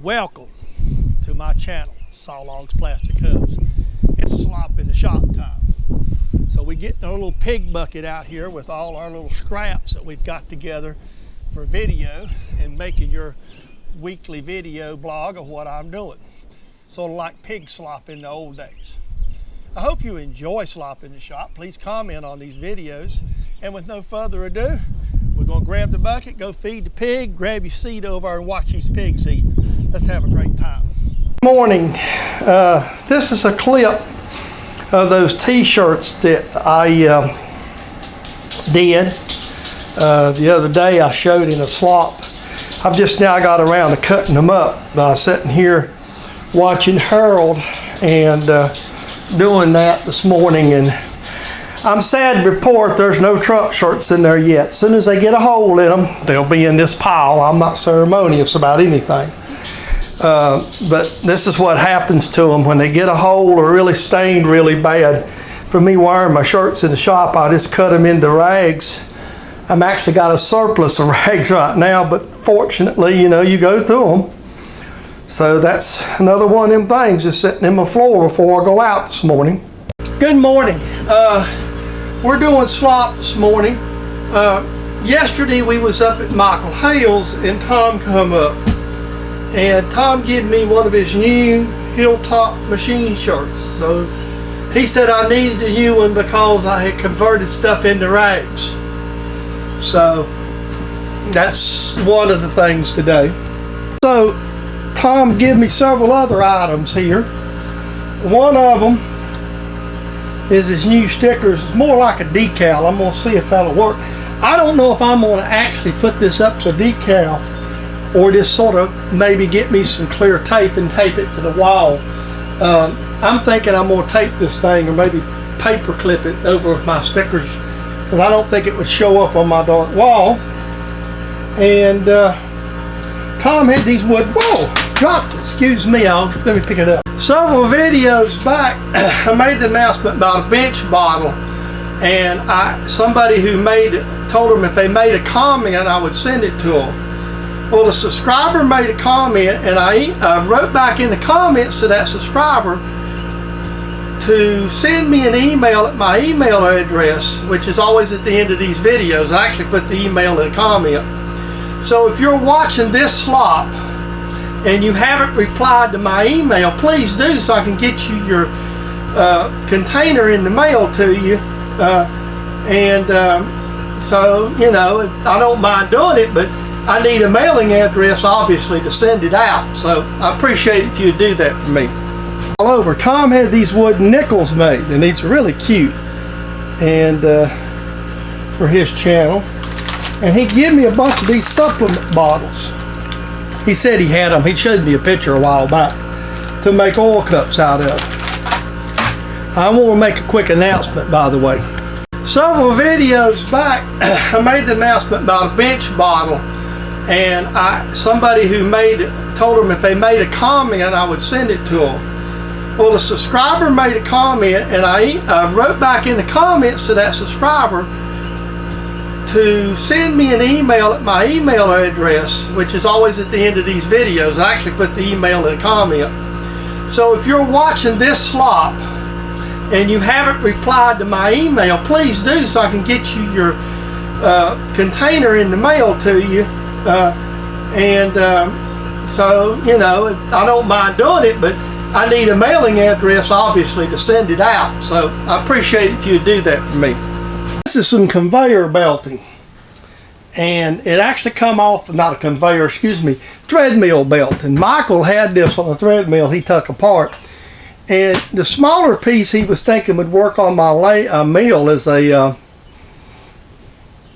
Welcome to my channel, Saw Logs Plastic Hubs. It's Slop in the shop time. So we get our little pig bucket out here with all our little scraps that we've got together for video and making your weekly video blog of what I'm doing. Sort of like pig slop in the old days. I hope you enjoy Slop in the shop. Please comment on these videos. And with no further ado, we're going to grab the bucket, go feed the pig, grab your seat over and watch these pigs eat. Let's have a great time. Good morning. This is a clip of those T-shirts that I did the other day. I showed in a slop. I've just now got around to cutting them up. I was sitting here watching Harold and doing that this morning, and I'm sad to report there's no Trump shirts in there yet. As soon as they get a hole in them, they'll be in this pile. I'm not ceremonious about anything. But this is what happens to them when they get a hole or really stained really bad. For me wearing my shirts in the shop, I just cut them into rags. I'm actually got a surplus of rags right now, but fortunately, you know, you go through them. So that's another one of them things, just sitting in my floor before I go out this morning. Good morning. We're doing slop this morning. Yesterday we was up at Michael Hale's and Tom come up. And Tom gave me one of his new Hilltop machine shirts. So he said I needed a new one because I had converted stuff into rags. So that's one of the things today. So Tom gave me several other items here. One of them is his new stickers. It's more like a decal. I'm going to see if that'll work. I don't know if I'm going to actually put this up to decal or just sort of maybe get me some clear tape and tape it to the wall. I'm thinking I'm going to tape this thing or maybe paper clip it over with my stickers because I don't think it would show up on my dark wall. And Tom had these wood, whoa, dropped it, excuse me, let me pick it up. Several videos back, I made an announcement about a bench bottle, and somebody who told them if they made a comment I would send it to them. Well, the subscriber made a comment, and I wrote back in the comments to that subscriber to send me an email at my email address, which is always at the end of these videos. I actually put the email in a comment. So if you're watching this slop and you haven't replied to my email, please do so I can get you your container in the mail to you. So, you know, I don't mind doing it, but I need a mailing address, obviously, to send it out. So I appreciate it if you do that for me. All over, Tom had these wooden nickels made, and these are really cute, and for his channel. And he gave me a bunch of these supplement bottles. He said he had them. He showed me a picture a while back to make oil cups out of. I want to make a quick announcement, by the way. Several videos back, I made an announcement about a bench bottle, and somebody who told them if they made a comment I would send it to them. Well, the subscriber made a comment, and I wrote back in the comments to that subscriber to send me an email at my email address, which is always at the end of these videos. I actually put the email in a comment. So if you're watching this slop and you haven't replied to my email, please do so I can get you your container in the mail to you. So, you know, I don't mind doing it, but I need a mailing address, obviously, to send it out. So I appreciate it if you do that for me. This is some conveyor belting, and it actually come off, not a conveyor, excuse me, treadmill belt. And Michael had this on a treadmill he took apart, and the smaller piece he was thinking would work on my mill as to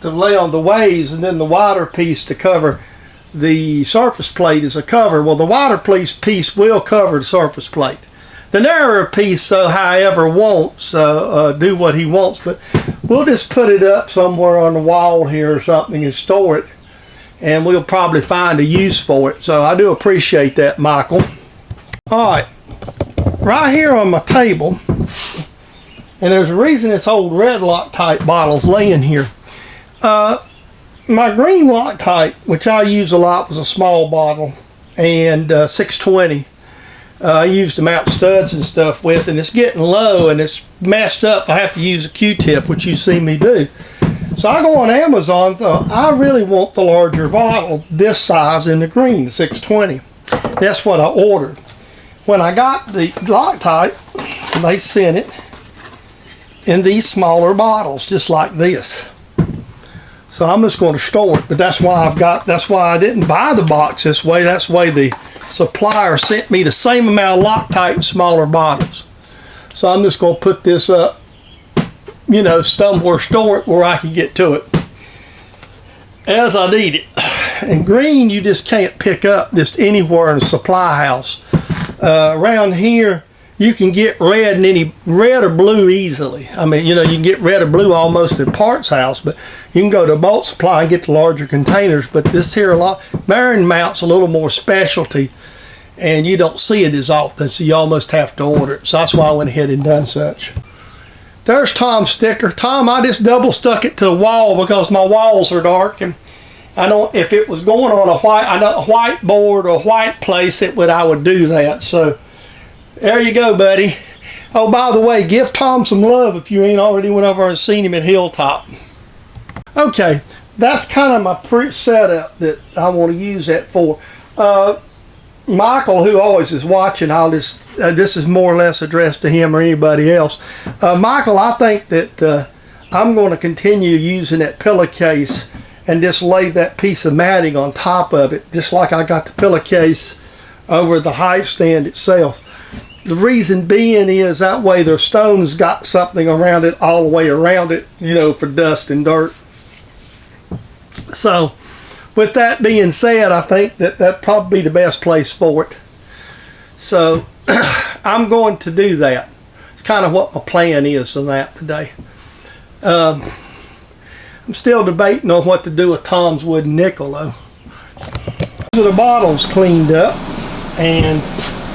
lay on the ways, and then the wider piece to cover the surface plate as a cover. Well, the wider piece will cover the surface plate. The narrower piece, however, wants do what he wants, but we'll just put it up somewhere on the wall here or something and store it, and we'll probably find a use for it. So I do appreciate that, Michael. All right, right here on my table, and there's a reason this old red Loctite bottle's laying here. My green Loctite, which I use a lot, was a small bottle, and 620. I used to mount studs and stuff with, and it's getting low and it's messed up. I have to use a Q-tip, which you see me do. So I go on Amazon, thought I really want the larger bottle, this size in the green, the 620. That's what I ordered. When I got the Loctite, they sent it in these smaller bottles, just like this. So I'm just going to store it, but that's why I didn't buy the box this way. That's the way the supplier sent me the same amount of Loctite in smaller bottles. So I'm just going to put this up, you know, somewhere, store it where I can get to it as I need it. And green, you just can't pick up just anywhere in a supply house. Around here, you can get red and any red or blue easily. I mean, you know, you can get red or blue almost at Parts House, but you can go to Bulk Supply and get the larger containers. But this here, Marion Mount's a little more specialty, and you don't see it as often, so you almost have to order it. So that's why I went ahead and done such. There's Tom's sticker. Tom, I just double stuck it to the wall because my walls are dark, and I don't. If it was going on a white board or a white place, I would do that. So there you go, buddy. Oh, by the way, give Tom some love if you ain't already went over and seen him at Hilltop. Okay, that's kind of my setup that I want to use that for. Michael, who always is watching, this is more or less addressed to him or anybody else. Michael, I think that I'm going to continue using that pillowcase and just lay that piece of matting on top of it, just like I got the pillowcase over the hive stand itself. The reason being is that way the stone's got something around it, all the way around it, you know, for dust and dirt. So with that being said, I think that'd probably be the best place for it. So I'm going to do that. It's kind of what my plan is on that today. I'm still debating on what to do with Tom's wooden nickel though. So the bottle's cleaned up, and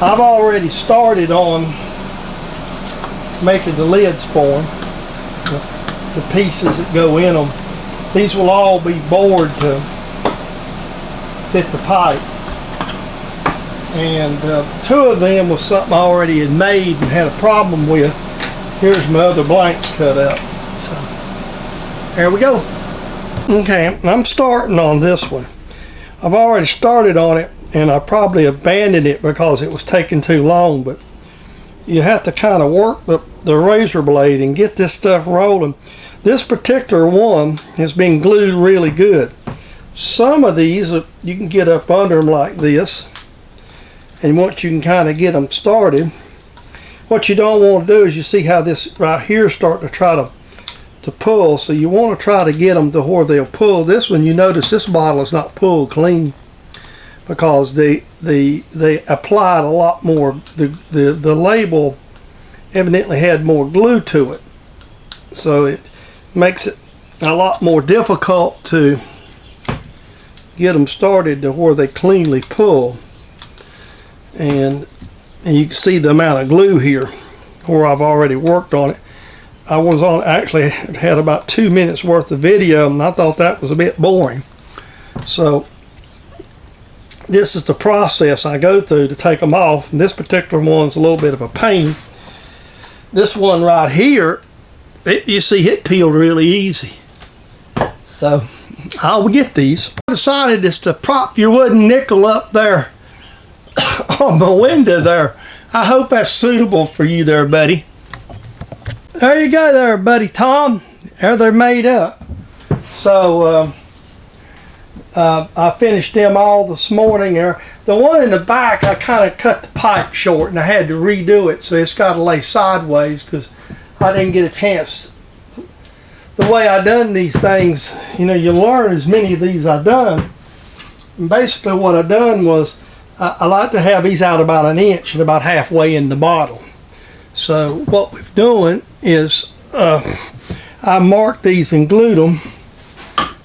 I've already started on making the lids for them, the pieces that go in them. These will all be bored to fit the pipe, and two of them was something I already had made and had a problem with. Here's my other blanks cut up. So there we go. Okay, I'm starting on this one. I've already started on it, and I probably abandoned it because it was taking too long, but you have to kind of work the razor blade and get this stuff rolling. This particular one has been glued really good. Some of these you can get up under them like this, and once you can kind of get them started, what you don't want to do is, you see how this right here start to try to pull, so you want to try to get them to where they'll pull. This one, you notice this bottle is not pulled clean because they applied a lot more. The label evidently had more glue to it, so it makes it a lot more difficult to get them started to where they cleanly pull. And you can see the amount of glue here where I've already worked on it. I actually had about 2 minutes worth of video, and I thought that was a bit boring. So this is the process I go through to take them off, and this particular one's a little bit of a pain. This one right here, you see it peeled really easy. So I'll get these. I decided just to prop your wooden nickel up there on the window there. I hope that's suitable for you there, buddy. There you go there, buddy Tom. There they're made up. So I finished them all this morning. The one in the back, I kind of cut the pipe short and I had to redo it, so it's got to lay sideways because I didn't get a chance. The way I done these things, you know, you learn as many of these I done. And basically what I done was I like to have these out about 1 inch and about halfway in the bottle. So what we've doing is I marked these and glued them,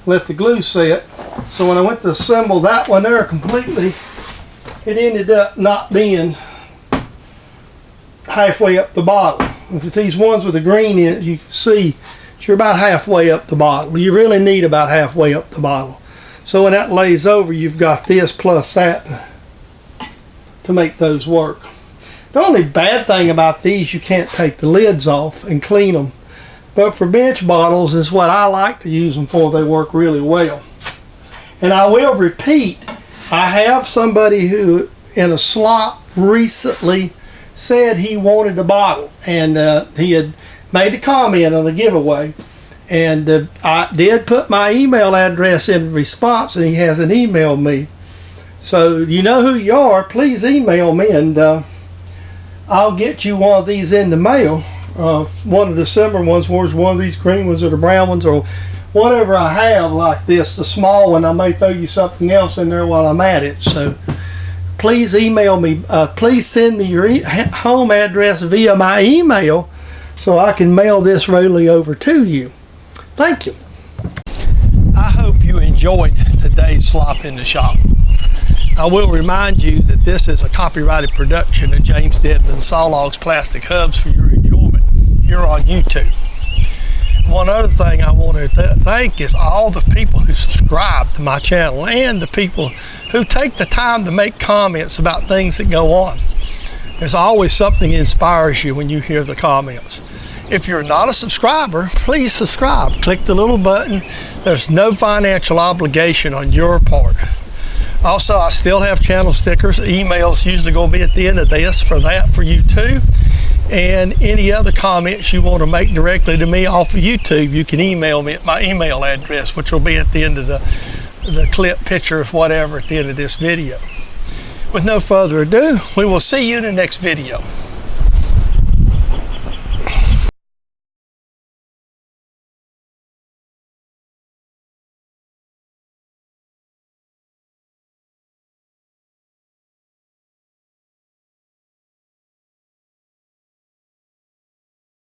let the glue set. So when I went to assemble that one there completely, it ended up not being halfway up the bottle. If these ones with the green in it, you can see you're about halfway up the bottle. You really need about halfway up the bottle. So when that lays over, you've got this plus that to make those work. The only bad thing about these, you can't take the lids off and clean them. But for bench bottles is what I like to use them for. They work really well. And I will repeat, I have somebody who in a slop recently said he wanted a bottle, and he had made a comment on the giveaway, and I did put my email address in response, and he hasn't emailed me. So you know who you are. Please email me, and I'll get you one of these in the mail. One of the similar ones, was one of these green ones or the brown ones or whatever I have like this, the small one. I may throw you something else in there while I'm at it. So please email me. Please send me your home address via my email so I can mail this really over to you. Thank you. I hope you enjoyed today's Slop in the Shop. I will remind you that this is a copyrighted production of James Dedman Sawlogs Plastic Hubs for your enjoyment here on YouTube. One other thing I want to thank is all the people who subscribe to my channel and the people who take the time to make comments about things that go on. There's always something that inspires you when you hear the comments. If you're not a subscriber, please subscribe. Click the little button. There's no financial obligation on your part. Also, I still have channel stickers. Emails usually going to be at the end of this for you too. And any other comments you want to make directly to me off of YouTube, you can email me at my email address, which will be at the end of the clip, picture, of whatever at the end of this video. With no further ado, we will see you in the next video.